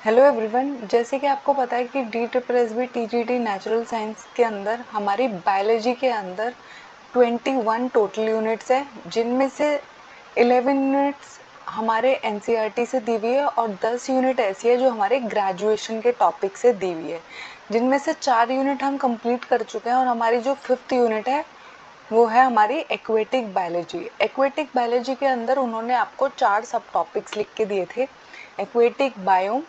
Hello everyone. जैसे कि आपको पता है कि DSSB TGT नेचुरल साइंस के अंदर हमारी बायोलॉजी के अंदर 21 टोटल यूनिट्स है, जिनमें से 11 यूनिट्स हमारे NCERT से दी हुई है और 10 यूनिट ऐसी है जो हमारे ग्रेजुएशन के टॉपिक से दी हुई है, जिनमें से 4 यूनिट हम कंप्लीट कर चुके हैं और हमारी जो 5th यूनिट है वो है हमारी एक्वेटिक बायोलॉजी। एक्वेटिक बायोलॉजी के अंदर उन्होंने आपको 4 सब टॉपिक्स लिख के दिए थे: aquatic biome,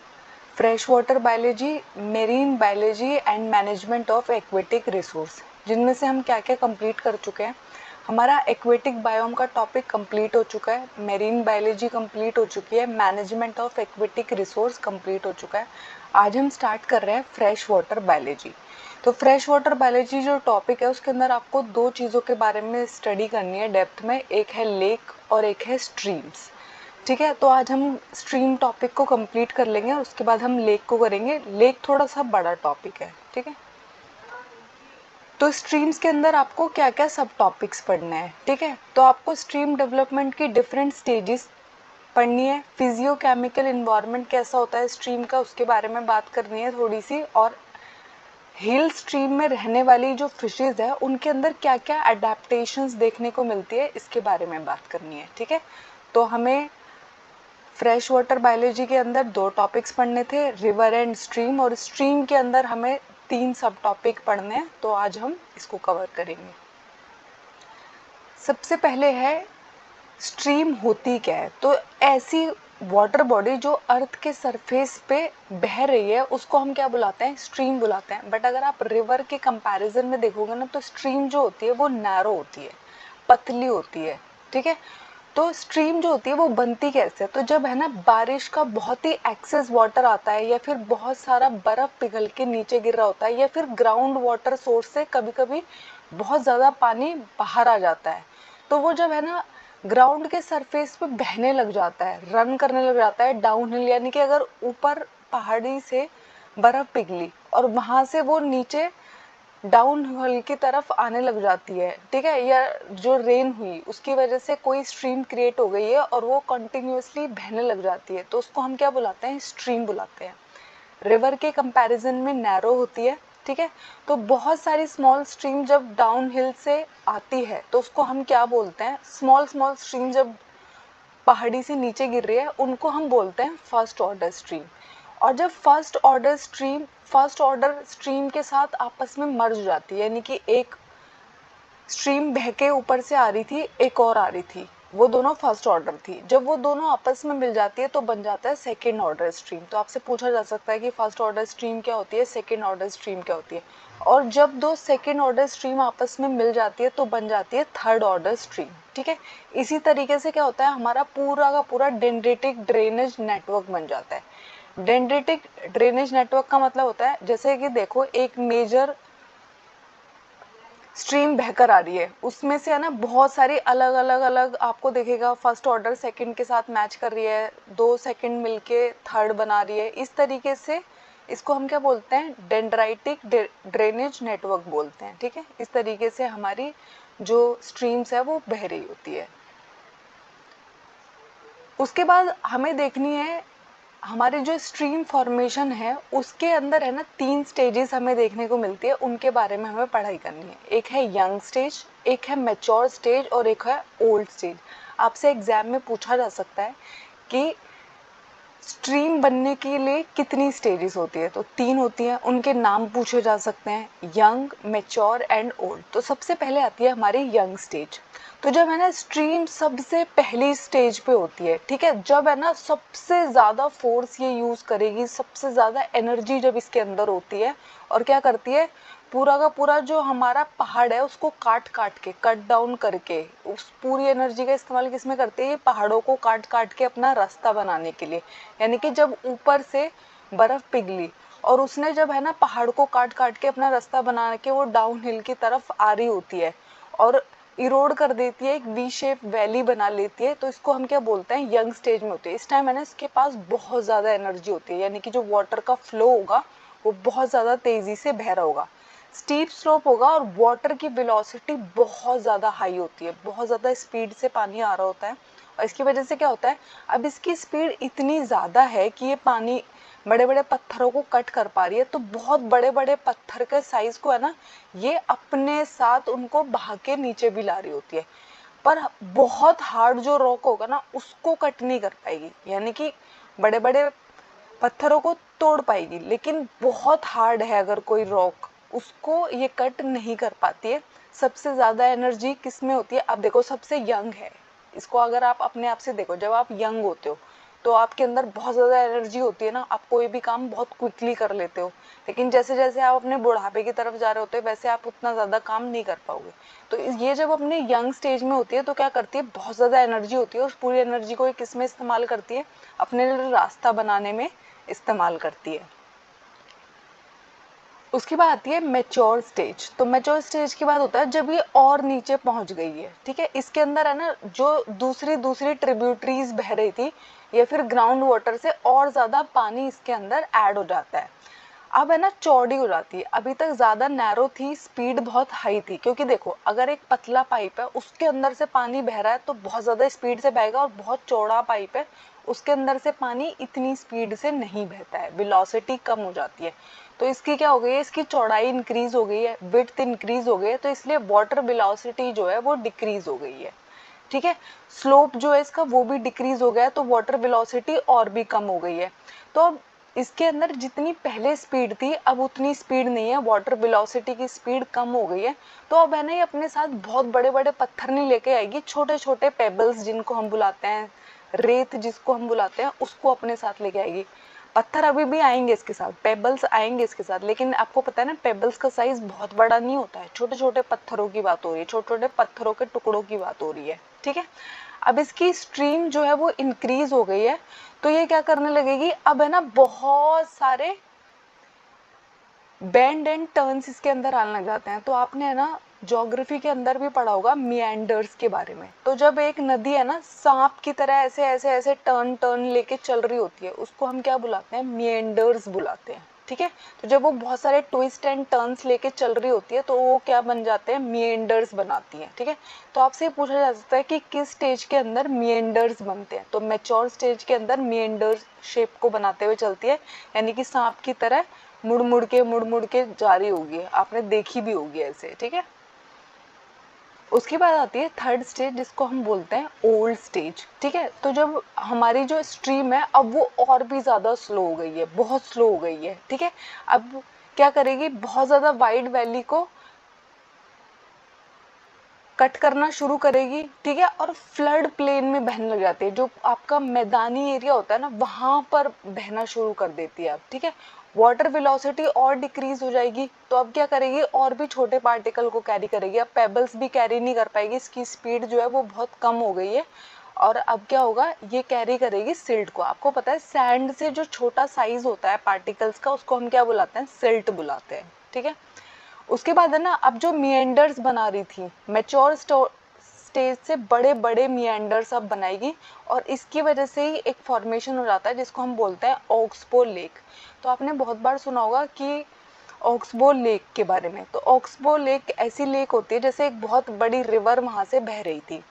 fresh water biology, marine biology and management of aquatic resource, जिनमें से हम क्या क्या कंप्लीट कर चुके हैं। हमारा एक्वेटिक बायोम का टॉपिक कंप्लीट हो चुका है, मेरीन बायोलॉजी कंप्लीट हो चुकी है, management of aquatic resource complete हो चुका है। आज हम स्टार्ट कर रहे हैं फ्रेश वाटर बायोलॉजी। तो फ्रेश वाटर बायोलॉजी जो टॉपिक है उसके अंदर आपको दो चीज़ों के बारे में स्टडी करनी है डेप्थ में, एक है लेक और एक है स्ट्रीम्स। ठीक है, तो आज हम स्ट्रीम टॉपिक को कंप्लीट कर लेंगे और उसके बाद हम लेक को करेंगे। लेक थोड़ा सा बड़ा टॉपिक है, ठीक है। तो स्ट्रीम्स के अंदर आपको क्या क्या सब टॉपिक्स पढ़ने हैं, ठीक है। तो आपको स्ट्रीम डेवलपमेंट की डिफरेंट स्टेजेस पढ़नी है, फिजियोकेमिकल इन्वायरमेंट कैसा होता है स्ट्रीम का उसके बारे में बात करनी है थोड़ी सी, और हिल स्ट्रीम में रहने वाली जो फिशेज है उनके अंदर क्या क्या अडेप्टेशंस देखने को मिलती है इसके बारे में बात करनी है, ठीक है। तो हमें फ्रेश वाटर बायोलॉजी के अंदर दो टॉपिक्स पढ़ने थे, रिवर एंड स्ट्रीम, और स्ट्रीम के अंदर हमें 3 सब टॉपिक पढ़ने हैं, तो आज हम इसको कवर करेंगे। सबसे पहले है स्ट्रीम होती क्या है। तो ऐसी वाटर बॉडी जो अर्थ के सरफेस पे बह रही है उसको हम क्या बुलाते हैं, स्ट्रीम बुलाते हैं। बट अगर आप रिवर के कंपैरिजन में देखोगे ना तो स्ट्रीम जो होती है वो नैरो होती है, पतली होती है, ठीक है। तो स्ट्रीम जो होती है वो बनती कैसे है, तो जब है ना बारिश का बहुत ही एक्सेस वाटर आता है या फिर बहुत सारा बर्फ पिघल के नीचे गिर रहा होता है या फिर ग्राउंड वाटर सोर्स से कभी कभी बहुत ज़्यादा पानी बाहर आ जाता है, तो वो जब है ना ग्राउंड के सरफेस पे बहने लग जाता है, रन करने लग जाता है डाउन हिल, यानी कि अगर ऊपर पहाड़ी से बर्फ पिघली और वहां से वो नीचे डाउन हिल की तरफ आने लग जाती है, ठीक है, या जो रेन हुई उसकी वजह से कोई स्ट्रीम क्रिएट हो गई है और वो कंटिन्यूअसली बहने लग जाती है, तो उसको हम क्या बुलाते हैं, स्ट्रीम बुलाते हैं। रिवर के कंपैरिजन में नैरो होती है, ठीक है। तो बहुत सारी स्मॉल स्ट्रीम जब डाउन हिल से आती है तो उसको हम क्या बोलते हैं, स्मॉल स्मॉल स्ट्रीम जब पहाड़ी से नीचे गिर रही है उनको हम बोलते हैं फर्स्ट ऑर्डर स्ट्रीम। और जब फर्स्ट ऑर्डर स्ट्रीम के साथ आपस में मर्ज जाती है, यानी कि एक स्ट्रीम बह के ऊपर से आ रही थी, एक और आ रही थी, वो दोनों फर्स्ट ऑर्डर थी, जब वो दोनों आपस में मिल जाती है तो बन जाता है सेकेंड ऑर्डर स्ट्रीम। तो आपसे पूछा जा सकता है कि फर्स्ट ऑर्डर स्ट्रीम क्या होती है, सेकेंड ऑर्डर स्ट्रीम क्या होती है, और जब दो सेकेंड ऑर्डर स्ट्रीम आपस में मिल जाती है तो बन जाती है थर्ड ऑर्डर स्ट्रीम, ठीक है। इसी तरीके से क्या होता है, हमारा पूरा का पूरा डेंड्रिटिक ड्रेनेज नेटवर्क बन जाता है। डेंड्रिटिक ड्रेनेज नेटवर्क का मतलब होता है, जैसे कि देखो एक मेजर स्ट्रीम बहकर आ रही है, उसमें से है ना बहुत सारी अलग अलग अलग आपको देखेगा, फर्स्ट ऑर्डर सेकंड के साथ मैच कर रही है, दो सेकंड मिलके थर्ड बना रही है, इस तरीके से इसको हम क्या बोलते हैं, डेंड्राइटिक ड्रेनेज नेटवर्क बोलते हैं, ठीक है। इस तरीके से हमारी जो स्ट्रीम्स है वो बह रही होती है। उसके बाद हमें देखनी है हमारे जो स्ट्रीम फॉर्मेशन है उसके अंदर है ना 3 स्टेजेस हमें देखने को मिलती है, उनके बारे में हमें पढ़ाई करनी है। एक है यंग स्टेज, एक है मैच्योर स्टेज और एक है ओल्ड स्टेज। आपसे एग्जाम में पूछा जा सकता है कि स्ट्रीम बनने के लिए कितनी स्टेजेस होती है, तो 3 होती हैं, उनके नाम पूछे जा सकते हैं, यंग, मैच्योर एंड ओल्ड। तो सबसे पहले आती है हमारी यंग स्टेज। तो जब है ना स्ट्रीम सबसे पहली स्टेज पे होती है, ठीक है, जब है ना सबसे ज़्यादा फोर्स ये यूज़ करेगी, सबसे ज़्यादा एनर्जी जब इसके अंदर होती है, और क्या करती है, पूरा का पूरा जो हमारा पहाड़ है उसको काट काट के, कट डाउन करके, उस पूरी एनर्जी का इस्तेमाल किस में करती है, ये पहाड़ों को काट काट के अपना रास्ता बनाने के लिए। यानी कि जब ऊपर से बर्फ पिघली और उसने जब है ना पहाड़ को काट काट के अपना रास्ता बना के वो डाउन हिल की तरफ आ रही होती है और इरोड कर देती है, एक वी शेप वैली बना लेती है, तो इसको हम क्या बोलते हैं, यंग स्टेज में होती है। इस टाइम है ना इसके पास बहुत ज़्यादा एनर्जी होती है, यानी कि जो वाटर का फ्लो होगा वो बहुत ज़्यादा तेज़ी से बह रहा होगा, स्टीप स्लोप होगा और वाटर की वेलोसिटी बहुत ज़्यादा हाई होती है, बहुत ज़्यादा स्पीड से पानी आ रहा होता है। और इसकी वजह से क्या होता है, अब इसकी स्पीड इतनी ज़्यादा है कि ये पानी बड़े बड़े पत्थरों को कट कर पा रही है, तो बहुत बड़े बड़े पत्थर के साइज को है ना ये अपने साथ उनको बहा के नीचे भी ला रही होती है। पर बहुत हार्ड जो रॉक होगा ना उसको कट नहीं कर पाएगी, यानी कि बड़े बड़े पत्थरों को तोड़ पाएगी, लेकिन बहुत हार्ड है अगर कोई रॉक, उसको ये कट नहीं कर पाती है। सबसे ज़्यादा एनर्जी किस में होती है? अब देखो सबसे यंग है, इसको अगर आप अपने आप से देखो, जब आप यंग होते हो तो आपके अंदर बहुत ज़्यादा एनर्जी होती है ना, आप कोई भी काम बहुत क्विकली कर लेते हो। लेकिन जैसे जैसे आप अपने बुढ़ापे की तरफ जा रहे होते हो वैसे आप उतना ज़्यादा काम नहीं कर पाओगे। तो ये जब अपने यंग स्टेज में होती है तो क्या करती है, बहुत ज़्यादा एनर्जी होती है, और पूरी एनर्जी को ये किस में इस्तेमाल करती है? अपने लिए रास्ता बनाने में इस्तेमाल करती है। उसके बाद आती है मैच्योर स्टेज। तो मैच्योर स्टेज के बाद होता है जब ये और नीचे पहुंच गई है, ठीक है। इसके अंदर है ना जो दूसरी दूसरी ट्रिब्यूटरीज बह रही थी या फिर ग्राउंड वाटर से और ज़्यादा पानी इसके अंदर ऐड हो जाता है। अब है ना चौड़ी हो जाती है, अभी तक ज़्यादा नैरो थी, स्पीड बहुत हाई थी, क्योंकि देखो अगर एक पतला पाइप है उसके अंदर से पानी बह रहा है तो बहुत ज़्यादा स्पीड से बहेगा, और बहुत चौड़ा पाइप है उसके अंदर से पानी इतनी स्पीड से नहीं बहता है, वेलोसिटी कम हो जाती है। तो इसकी क्या हो गई है, इसकी चौड़ाई इंक्रीज हो गई है, विड्थ इंक्रीज हो गई है, तो इसलिए वाटर वेलोसिटी जो है वो डिक्रीज हो गई है, ठीक है। स्लोप जो है इसका वो भी डिक्रीज हो गया है, तो वाटर वेलोसिटी और भी कम हो गई है। तो अब इसके अंदर जितनी पहले स्पीड थी अब उतनी स्पीड नहीं है, वाटर वेलोसिटी की स्पीड कम हो गई है। तो अब है ना ये अपने साथ बहुत बड़े बड़े पत्थर नहीं लेके आएगी, छोटे छोटे पेबल्स जिनको हम बुलाते हैं, रेत जिसको हम बुलाते हैं, उसको अपने साथ लेके आएगी। पत्थर अभी भी आएंगे इसके साथ, पेबल्स आएंगे इसके साथ, लेकिन आपको पता है ना पेबल्स का साइज बहुत बड़ा नहीं होता है, छोटे छोटे पत्थरों की बात हो रही है, छोटे छोटे पत्थरों के टुकड़ों की बात हो रही है, ठीक है। अब इसकी स्ट्रीम जो है वो इंक्रीज हो गई है, तो ये क्या करने लगेगी, अब है ना बहुत सारे बेंड एंड टर्न्स इसके अंदर आने लग जाते हैं। तो आपने है ना ज्योग्राफी के अंदर भी पढ़ा होगा मिएंडर्स के बारे में। तो जब एक नदी है ना सांप की तरह ऐसे ऐसे ऐसे टर्न टर्न लेके चल रही होती है, उसको हम क्या बुलाते हैं? मिएंडर्स बुलाते हैं, ठीक है। तो जब वो बहुत सारे ट्विस्ट एंड टर्न्स लेके चल रही होती है तो वो क्या बन जाते हैं? मिएंडर्स बनाती है, ठीक है। तो आपसे पूछा जा सकता है कि किस स्टेज के अंदर मिएंडर्स बनते हैं? तो मैच्योर स्टेज के अंदर मिएंडर शेप को बनाते हुए चलती है, यानी कि सांप की तरह मुड़ मुड़ के जा रही होगी, आपने देखी भी होगी ऐसे, ठीक है। उसके बाद आती है थर्ड स्टेज जिसको हम बोलते हैं ओल्ड स्टेज, ठीक है। तो जब हमारी जो स्ट्रीम है अब वो और भी ज़्यादा स्लो हो गई है, बहुत स्लो हो गई है, ठीक है। अब क्या करेगी, बहुत ज़्यादा वाइड वैली को कट करना शुरू करेगी, ठीक है, और फ्लड प्लेन में बहने लग जाती है, जो आपका मैदानी एरिया होता है ना वहां पर बहना शुरू कर देती है अब, ठीक है। वाटर वेलोसिटी और डिक्रीज हो जाएगी, तो अब क्या करेगी, और भी छोटे पार्टिकल को कैरी करेगी, अब पेबल्स भी कैरी नहीं कर पाएगी, इसकी स्पीड जो है वो बहुत कम हो गई है। और अब क्या होगा, ये कैरी करेगी सिल्ट को। आपको पता है सैंड से जो छोटा साइज होता है पार्टिकल्स का उसको हम क्या बुलाते हैं? सिल्ट बुलाते हैं, ठीक है। उसके बाद है ना अब जो मिएंडर्स बना रही थी मैच्योर स्टेज से बड़े बड़े मिएंडर्स अब बनाएगी, और इसकी वजह से ही एक फॉर्मेशन हो जाता है जिसको हम बोलते हैं ऑक्सबो लेक। तो आपने बहुत बार सुना होगा कि ऑक्सबो लेक के बारे में। तो ऑक्सबो लेक ऐसी लेक होती है जैसे एक बहुत बड़ी रिवर वहां से बह रही थी,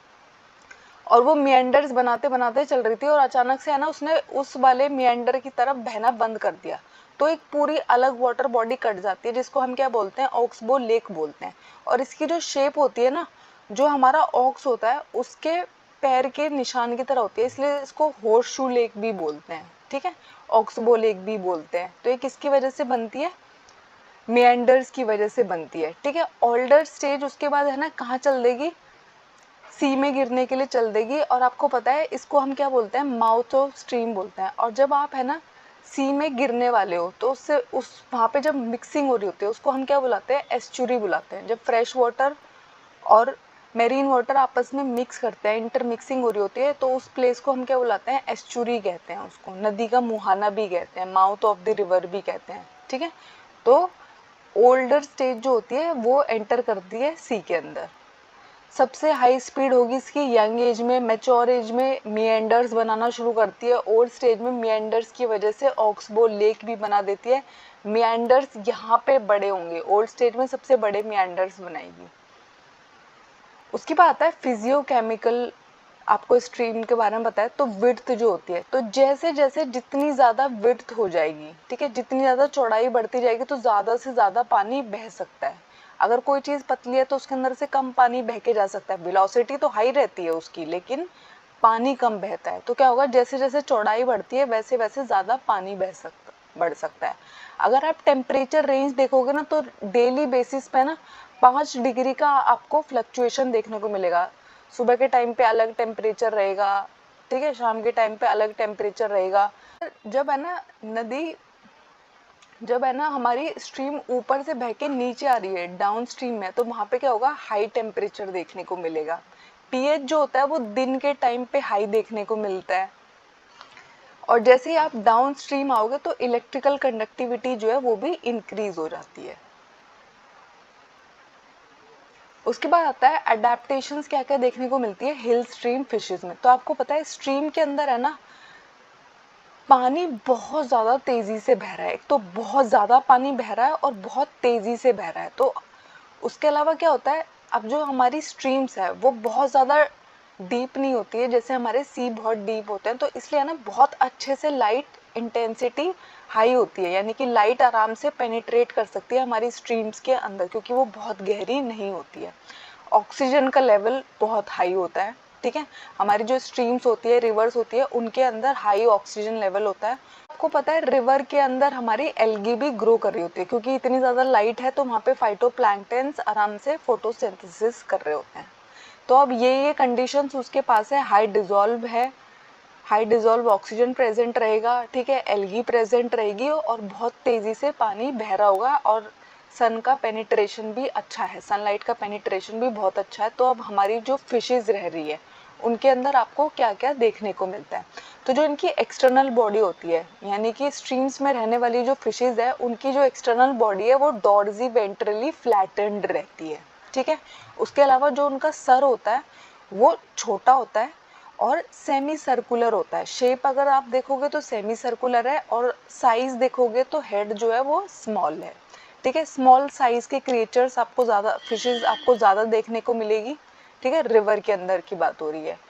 और वो मिएंडर्स बनाते बनाते चल रही थी, और अचानक से है ना उसने उस वाले मिएंडर की तरफ बहना बंद कर दिया, तो एक पूरी अलग वाटर बॉडी कट जाती है जिसको हम क्या बोलते हैं? ऑक्सबो लेक बोलते हैं। और इसकी जो शेप होती है ना, जो हमारा ऑक्स होता है उसके पैर के निशान की तरह होती है, इसलिए इसको हॉर्स शू लेक भी बोलते हैं, ठीक है, ऑक्सबो लेक भी बोलते हैं। तो ये किसकी वजह से बनती है? मिएंडर्स की वजह से बनती है, ठीक है। ओल्डर स्टेज उसके बाद है ना कहाँ चल देगी? सी में गिरने के लिए चल देगी, और आपको पता है इसको हम क्या बोलते हैं? माउथ ऑफ स्ट्रीम बोलते हैं। और जब आप है ना सी में गिरने वाले हो तो उससे उस वहाँ पे जब मिक्सिंग हो रही होती है उसको हम क्या बुलाते हैं? एस्चुरी बुलाते हैं। जब फ्रेश वाटर और मेरीन वाटर आपस में मिक्स करते हैं, इंटर मिक्सिंग हो रही होती है, तो उस प्लेस को हम क्या बुलाते हैं? एस्चुरी कहते हैं उसको, नदी का मुहाना भी कहते हैं, माउथ ऑफ द रिवर भी कहते हैं, ठीक है। तो ओल्डर स्टेज जो होती है वो एंटर करती है सी के अंदर। सबसे हाई स्पीड होगी इसकी यंग एज में, मैच्योर एज में मिएंडर्स बनाना शुरू करती है, ओल्ड स्टेज में मिएंडर्स की वजह से ऑक्सबो लेक भी बना देती है। मिएंडर्स यहाँ पे बड़े होंगे, ओल्ड स्टेज में सबसे बड़े मिएंडर्स बनाएगी। उसके बाद आता है फिजियोकेमिकल आपको स्ट्रीम के बारे में पता है, तो विड्थ जो होती है, तो जैसे जैसे जितनी ज़्यादा विड्थ हो जाएगी, ठीक है, जितनी ज़्यादा चौड़ाई बढ़ती जाएगी तो ज़्यादा से ज़्यादा पानी बह सकता है। अगर कोई चीज़ पतली है तो उसके अंदर से कम पानी बह के जा सकता है, वेलोसिटी तो हाई रहती है उसकी, लेकिन पानी कम बहता है। तो क्या होगा, जैसे जैसे चौड़ाई बढ़ती है वैसे वैसे ज़्यादा पानी बढ़ सकता है। अगर आप टेम्परेचर रेंज देखोगे ना, तो डेली बेसिस पे ना 5 डिग्री का आपको फ्लक्चुएशन देखने को मिलेगा। सुबह के टाइम पे अलग टेम्परेचर रहेगा, ठीक है, शाम के टाइम पे अलग टेम्परेचर रहेगा। जब है ना नदी, जब है ना हमारी स्ट्रीम ऊपर से बह के नीचे आ रही है डाउन स्ट्रीम में, तो वहाँ पे क्या होगा, हाई टेम्परेचर देखने को मिलेगा। पीएच जो होता है वो दिन के टाइम पे हाई देखने को मिलता है। और जैसे ही आप डाउन स्ट्रीम आओगे तो इलेक्ट्रिकल कंडक्टिविटी जो है वो भी इंक्रीज हो जाती है। उसके बाद आता है अडेप्टेशंस, क्या क्या देखने को मिलती है हिल स्ट्रीम फिशेज में। तो आपको पता है स्ट्रीम के अंदर है ना पानी बहुत ज़्यादा तेज़ी से बह रहा है, एक तो बहुत ज़्यादा पानी बह रहा है और बहुत तेज़ी से बह रहा है। तो उसके अलावा क्या होता है, अब जो हमारी स्ट्रीम्स है वो बहुत ज़्यादा डीप नहीं होती है, जैसे हमारे सी बहुत डीप होते हैं, तो इसलिए ना बहुत अच्छे से लाइट इंटेंसिटी हाई होती है, यानी कि लाइट आराम से पेनिट्रेट कर सकती है हमारी स्ट्रीम्स के अंदर, क्योंकि वो बहुत गहरी नहीं होती है। ऑक्सीजन का लेवल बहुत हाई होता है, ठीक है, हमारी जो स्ट्रीम्स होती है, रिवर्स होती है, उनके अंदर हाई ऑक्सीजन लेवल होता है। आपको पता है रिवर के अंदर हमारी एल्गी भी ग्रो कर रही होती है, क्योंकि इतनी ज़्यादा लाइट है तो वहाँ पे फाइटोप्लैंक्टन्स आराम से फोटोसिंथेसिस कर रहे होते हैं। तो अब ये कंडीशंस उसके पास है, हाई डिजॉल्व ऑक्सीजन प्रेजेंट रहेगा, ठीक है, एल्गी प्रेजेंट रहेगी और बहुत तेज़ी से पानी बह रहा होगा और सन का पेनिट्रेशन भी अच्छा है, सनलाइट का पेनिट्रेशन भी बहुत अच्छा है। तो अब हमारी जो फिशेज रह रही है उनके अंदर आपको क्या क्या देखने को मिलता है, तो जो इनकी एक्सटर्नल बॉडी होती है, यानी कि स्ट्रीम्स में रहने वाली जो फिशेज है उनकी जो एक्सटर्नल बॉडी है वो डॉर्जी वेंट्रली फ्लैटेंड रहती है, ठीक है। उसके अलावा जो उनका सर होता है वो छोटा होता है और सेमी सर्कुलर होता है। शेप अगर आप देखोगे तो सेमी सर्कुलर है, और साइज देखोगे तो हेड जो है वो स्मॉल है, ठीक है। स्मॉल साइज के क्रिएचर्स आपको ज़्यादा, फिशेज आपको ज़्यादा देखने को मिलेगी, ठीक है, रिवर के अंदर की बात हो रही है।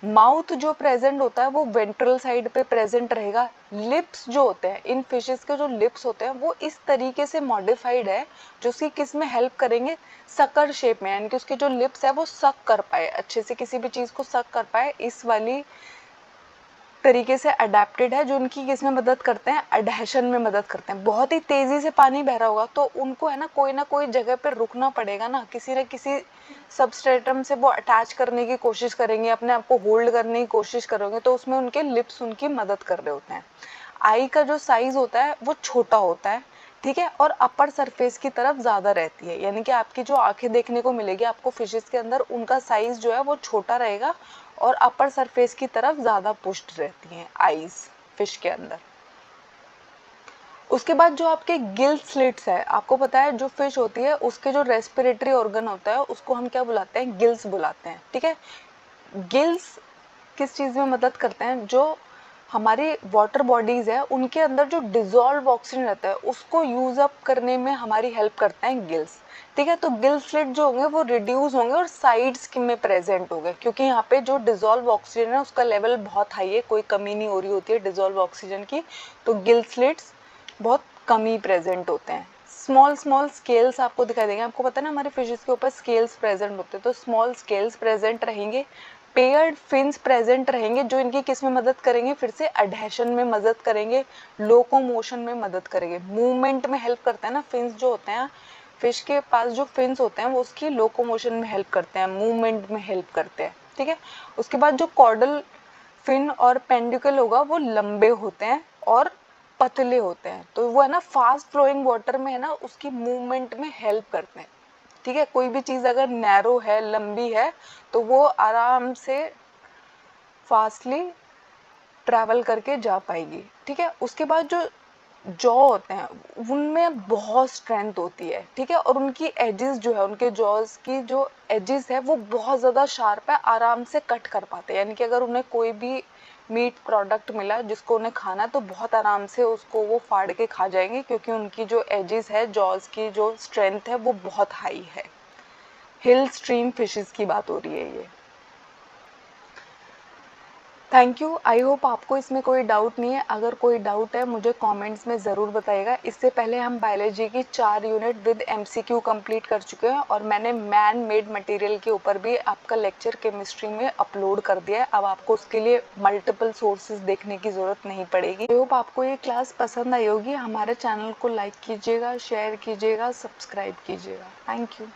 माउथ जो प्रेजेंट होता है वो वेंट्रल साइड पे प्रेजेंट रहेगा। लिप्स जो होते हैं, इन फिशेस के जो लिप्स होते हैं वो इस तरीके से मॉडिफाइड है जो उसकी किस में हेल्प करेंगे, सकर शेप में, यानी कि उसके जो लिप्स है वो सक कर पाए, अच्छे से किसी भी चीज़ को सक कर पाए, इस वाली तरीके से अडेप्टेड है, जो उनकी किसमें मदद करते हैं, अडहेशन में मदद करते हैं। बहुत ही तेजी से पानी बह रहा होगा तो उनको है ना कोई जगह पे रुकना पड़ेगा ना किसी सबस्ट्रेटम से वो अटैच करने की कोशिश करेंगे, अपने आप को होल्ड करने की कोशिश करेंगे, तो उसमें उनके लिप्स उनकी मदद कर रहे होते हैं। आई का जो साइज होता है वो छोटा होता है, ठीक है, और अपर सरफेस की तरफ ज़्यादा रहती है, यानी कि आपकी जो आंखें देखने को मिलेगी आपको फिशेस के अंदर, उनका साइज जो है वो छोटा रहेगा और अपर सरफेस की तरफ ज़्यादा पुश्ड रहती हैं आईज फिश के अंदर। उसके बाद जो आपके गिल स्लिट्स है, आपको पता है जो फिश होती है उसके जो रेस्पिरेटरी ऑर्गन होता है उसको हम क्या बुलाते हैं, गिल्स बुलाते हैं, ठीक है। गिल्स किस चीज़ में मदद करते हैं, जो हमारी वाटर बॉडीज है उनके अंदर जो डिजॉल्व ऑक्सीजन रहता है उसको यूज अप करने में हमारी हेल्प करते हैं गिल्स, ठीक है। तो गिल स्लिट जो होंगे वो रिड्यूस होंगे और साइड्स में प्रेजेंट होंगे, क्योंकि यहाँ पे जो डिजॉल्व ऑक्सीजन है उसका लेवल बहुत हाई है, कोई कमी नहीं हो रही होती है डिजॉल्व ऑक्सीजन की, तो गिल स्लिट्स बहुत कम ही प्रेजेंट होते हैं। स्मॉल स्मॉल स्केल्स आपको दिखाई देंगे, आपको पता है ना हमारे फिशेस के ऊपर स्केल्स प्रेजेंट होते हैं, तो स्मॉल स्केल्स प्रेजेंट रहेंगे। पेयर्ड फिन्स प्रेजेंट रहेंगे जो इनकी किस में मदद करेंगे, फिर से अडहेशन में मदद करेंगे, लोकोमोशन में मदद करेंगे, मूवमेंट में हेल्प करते हैं ना फिन्स जो होते हैं, फिश के पास जो फिन्स होते हैं वो उसकी लोकोमोशन में हेल्प करते हैं, मूवमेंट में हेल्प करते हैं, ठीक है। उसके बाद जो कॉर्डल फिन और पेंडिकल होगा वो लंबे होते हैं और पतले होते हैं, तो वो है ना फास्ट फ्लोइंग वाटर में है ना उसकी मूवमेंट में हेल्प करते हैं, ठीक है। कोई भी चीज़ अगर नैरो है, लंबी है, तो वो आराम से फास्टली ट्रैवल करके जा पाएगी, ठीक है। उसके बाद जो जॉ होते हैं उनमें बहुत स्ट्रेंथ होती है, ठीक है, और उनकी एजेस जो है, उनके जॉज की जो एजेस है वो बहुत ज़्यादा शार्प है, आराम से कट कर पाते हैं, यानी कि अगर उन्हें कोई भी मीट प्रोडक्ट मिला जिसको उन्हें खाना है तो बहुत आराम से उसको वो फाड़ के खा जाएंगे, क्योंकि उनकी जो एजेस है, जॉज की जो स्ट्रेंथ है वो बहुत हाई है। हिल स्ट्रीम फिशेस की बात हो रही है ये। Thank you. आई होप आपको इसमें कोई डाउट नहीं है। अगर कोई डाउट है मुझे कमेंट्स में ज़रूर बताइएगा। इससे पहले हम बायोलॉजी की 4 यूनिट विद एमसीक्यू कंप्लीट कर चुके हैं और मैंने मैन मेड मटेरियल के ऊपर भी आपका लेक्चर केमिस्ट्री में अपलोड कर दिया है। अब आपको उसके लिए मल्टीपल सोर्सेज देखने की ज़रूरत नहीं पड़ेगी। आई होप आपको ये क्लास पसंद आई होगी। हमारे चैनल को लाइक कीजिएगा, शेयर कीजिएगा, सब्सक्राइब कीजिएगा। Thank you.